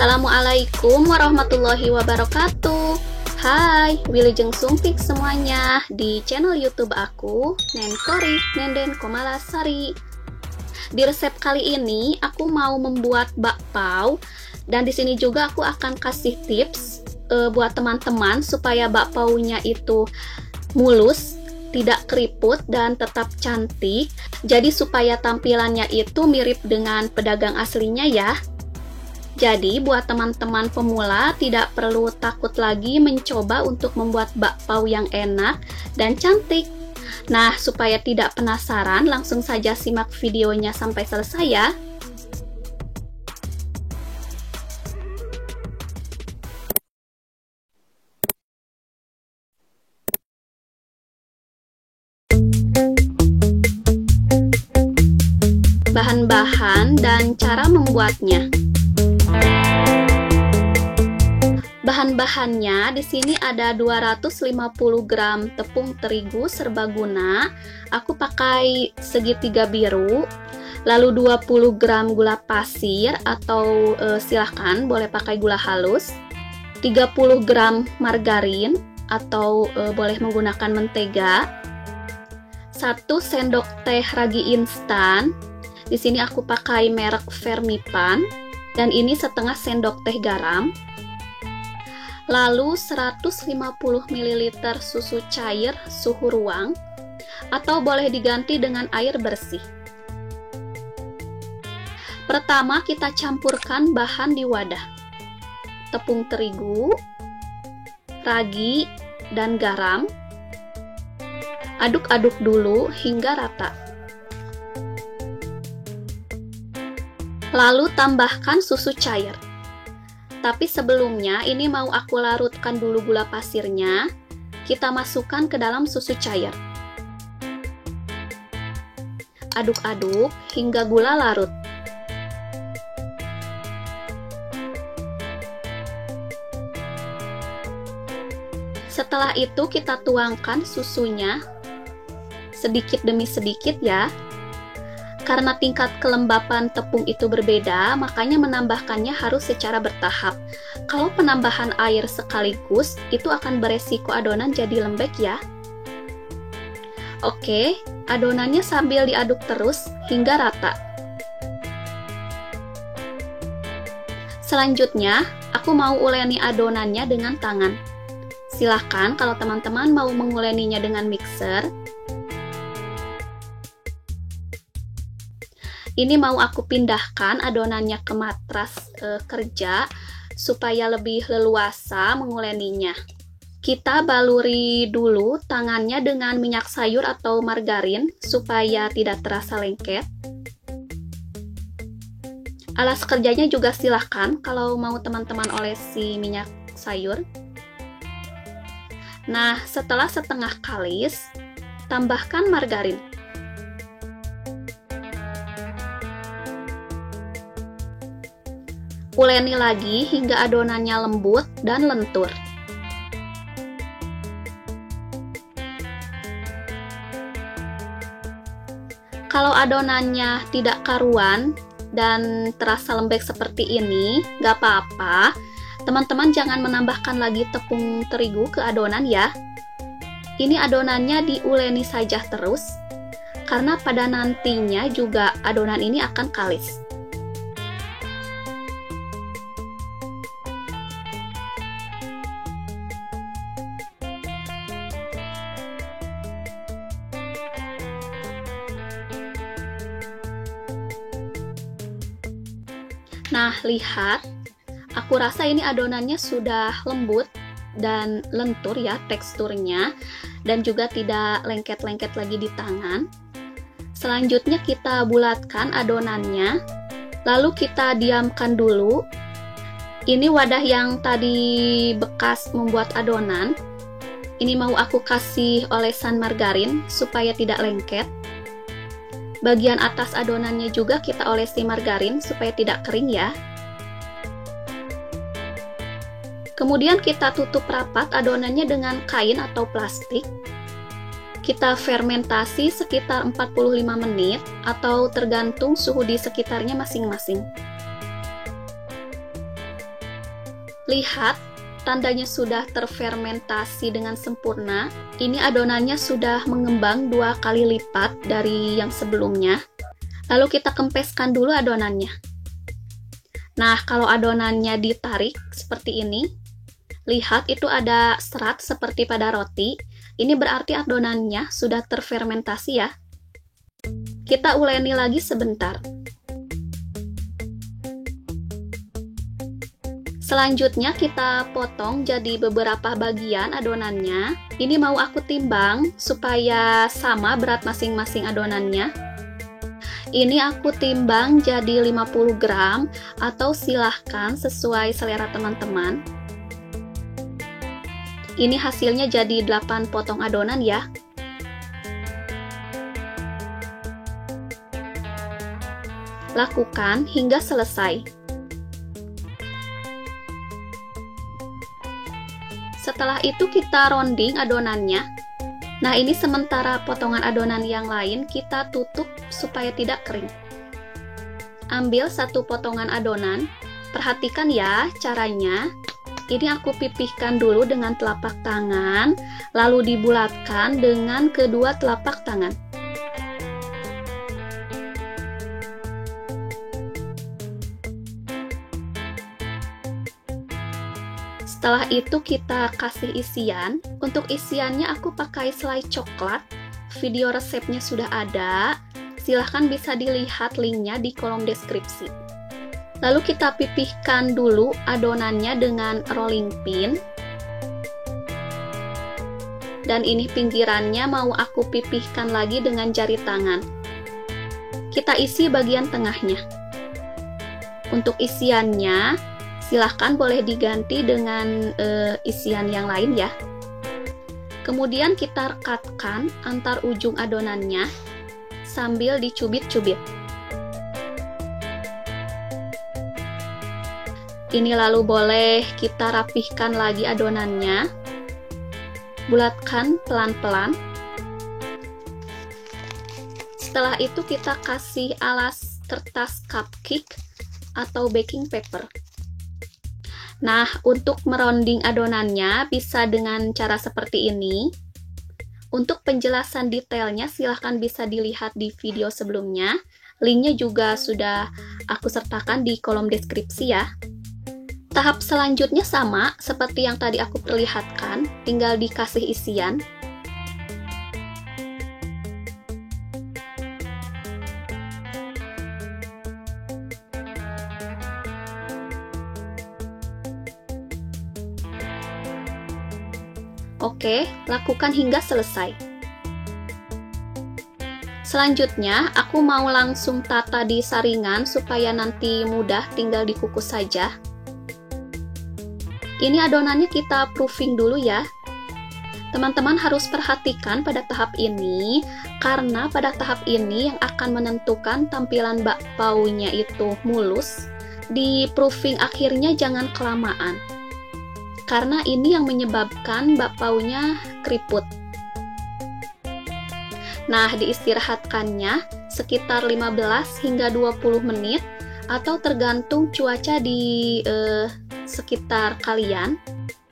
Assalamualaikum warahmatullahi wabarakatuh. Hai, wilujeng sumpik semuanya di channel YouTube aku, Nenkori Nenden Komalasari. Di resep kali ini aku mau membuat bakpao dan di sini juga aku akan kasih tips buat teman-teman supaya bakpaonya itu mulus, tidak keriput dan tetap cantik. Jadi supaya tampilannya itu mirip dengan pedagang aslinya ya. Jadi buat teman-teman pemula tidak perlu takut lagi mencoba untuk membuat bakpao yang enak dan cantik. Nah, supaya tidak penasaran, langsung saja simak videonya sampai selesai ya. Bahan-bahan dan cara membuatnya. Bahan-bahannya di sini ada 250 gram tepung terigu serbaguna. Aku pakai segitiga biru. Lalu 20 gram gula pasir atau silahkan boleh pakai gula halus. 30 gram margarin atau boleh menggunakan mentega. 1 sendok teh ragi instan. Di sini aku pakai merek Fermipan dan ini setengah sendok teh garam. Lalu 150 ml susu cair suhu ruang atau boleh diganti dengan air bersih. Pertama kita campurkan bahan di wadah. Tepung terigu, ragi, dan garam. Aduk-aduk dulu hingga rata. Lalu tambahkan susu cair. Tapi sebelumnya ini mau aku larutkan dulu gula pasirnya. Kita masukkan ke dalam susu cair. Aduk-aduk hingga gula larut. Setelah itu kita tuangkan susunya sedikit demi sedikit ya. Karena tingkat kelembapan tepung itu berbeda, makanya menambahkannya harus secara bertahap. Kalau penambahan air sekaligus, itu akan beresiko adonan jadi lembek ya. Oke, adonannya sambil diaduk terus hingga rata. Selanjutnya, aku mau uleni adonannya dengan tangan. Silahkan kalau teman-teman mau menguleninya dengan mixer. Ini mau aku pindahkan adonannya ke matras kerja supaya lebih leluasa menguleninya. Kita baluri dulu tangannya dengan minyak sayur atau margarin supaya tidak terasa lengket. Alas kerjanya juga silahkan kalau mau teman-teman olesi minyak sayur. Nah, setelah setengah kalis, tambahkan margarin. Uleni lagi hingga adonannya lembut dan lentur. Kalau adonannya tidak karuan dan terasa lembek seperti ini, gak apa-apa. Teman-teman jangan menambahkan lagi tepung terigu ke adonan ya. Ini adonannya diuleni saja terus, karena pada nantinya juga adonan ini akan kalis. Nah, lihat, aku rasa ini adonannya sudah lembut dan lentur ya teksturnya, dan juga tidak lengket-lengket lagi di tangan. Selanjutnya kita bulatkan adonannya, lalu kita diamkan dulu. Ini wadah yang tadi bekas membuat adonan. Ini mau aku kasih olesan margarin supaya tidak lengket. Bagian atas adonannya juga kita olesi margarin supaya tidak kering ya. Kemudian kita tutup rapat adonannya dengan kain atau plastik. Kita fermentasi sekitar 45 menit atau tergantung suhu di sekitarnya masing-masing. Lihat, tandanya sudah terfermentasi dengan sempurna. Ini adonannya sudah mengembang 2 kali lipat dari yang sebelumnya. Lalu kita kempeskan dulu adonannya. Nah, kalau adonannya ditarik seperti ini, lihat itu ada serat seperti pada roti. Ini berarti adonannya sudah terfermentasi ya. Kita uleni lagi sebentar. Selanjutnya kita potong jadi beberapa bagian adonannya. Ini mau aku timbang supaya sama berat masing-masing adonannya. Ini aku timbang jadi 50 gram atau silahkan sesuai selera teman-teman. Ini hasilnya jadi 8 potong adonan ya. Lakukan hingga selesai. Setelah itu kita rounding adonannya. Nah, ini sementara potongan adonan yang lain kita tutup supaya tidak kering. Ambil satu potongan adonan. Perhatikan ya caranya. Ini aku pipihkan dulu dengan telapak tangan, lalu dibulatkan dengan kedua telapak tangan. Setelah itu kita kasih isian. Untuk isiannya aku pakai selai coklat. Video resepnya sudah ada. Silahkan bisa dilihat linknya di kolom deskripsi. Lalu kita pipihkan dulu adonannya dengan rolling pin. Dan ini pinggirannya mau aku pipihkan lagi dengan jari tangan. Kita isi bagian tengahnya. Untuk isiannya, silahkan boleh diganti dengan isian yang lain ya. Kemudian kita rekatkan antar ujung adonannya sambil dicubit-cubit. Ini lalu boleh kita rapihkan lagi adonannya. Bulatkan pelan-pelan. Setelah itu kita kasih alas kertas cupcake atau baking paper. Nah, untuk merounding adonannya bisa dengan cara seperti ini. Untuk penjelasan detailnya silahkan bisa dilihat di video sebelumnya. Linknya juga sudah aku sertakan di kolom deskripsi ya. Tahap selanjutnya sama seperti yang tadi aku perlihatkan, tinggal dikasih isian. Oke, lakukan hingga selesai. Selanjutnya, aku mau langsung tata di saringan supaya nanti mudah tinggal dikukus saja. Ini adonannya kita proofing dulu ya. Teman-teman harus perhatikan pada tahap ini, karena pada tahap ini yang akan menentukan tampilan bakpaunya itu mulus. Di proofing akhirnya jangan kelamaan. Karena ini yang menyebabkan bakpaunya keriput. Nah, diistirahatkannya sekitar 15 hingga 20 menit atau tergantung cuaca di sekitar kalian.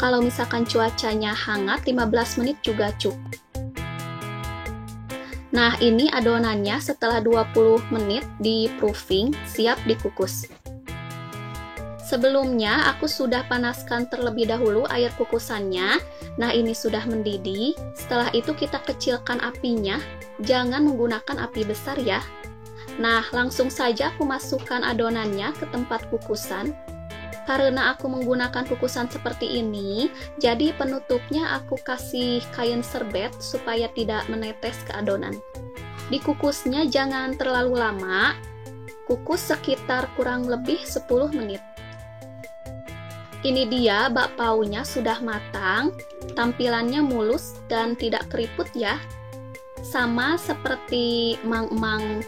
Kalau misalkan cuacanya hangat, 15 menit juga cukup. Nah, ini adonannya setelah 20 menit di proofing, siap dikukus. Sebelumnya aku sudah panaskan terlebih dahulu air kukusannya. Nah, ini sudah mendidih. Setelah itu kita kecilkan apinya. Jangan menggunakan api besar ya. Nah, langsung saja aku masukkan adonannya ke tempat kukusan. Karena aku menggunakan kukusan seperti ini, jadi penutupnya aku kasih kain serbet supaya tidak menetes ke adonan. Dikukusnya jangan terlalu lama. Kukus sekitar kurang lebih 10 menit. Ini dia bakpaunya sudah matang, tampilannya mulus dan tidak keriput ya. Sama seperti mang-mang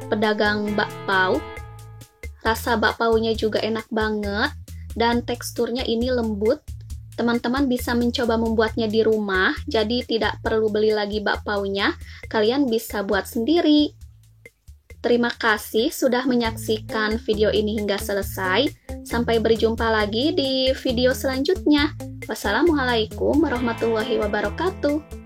pedagang bakpau. Rasa bakpaunya juga enak banget dan teksturnya ini lembut. Teman-teman bisa mencoba membuatnya di rumah, jadi tidak perlu beli lagi bakpaunya. Kalian bisa buat sendiri. Terima kasih sudah menyaksikan video ini hingga selesai. Sampai berjumpa lagi di video selanjutnya. Wassalamualaikum warahmatullahi wabarakatuh.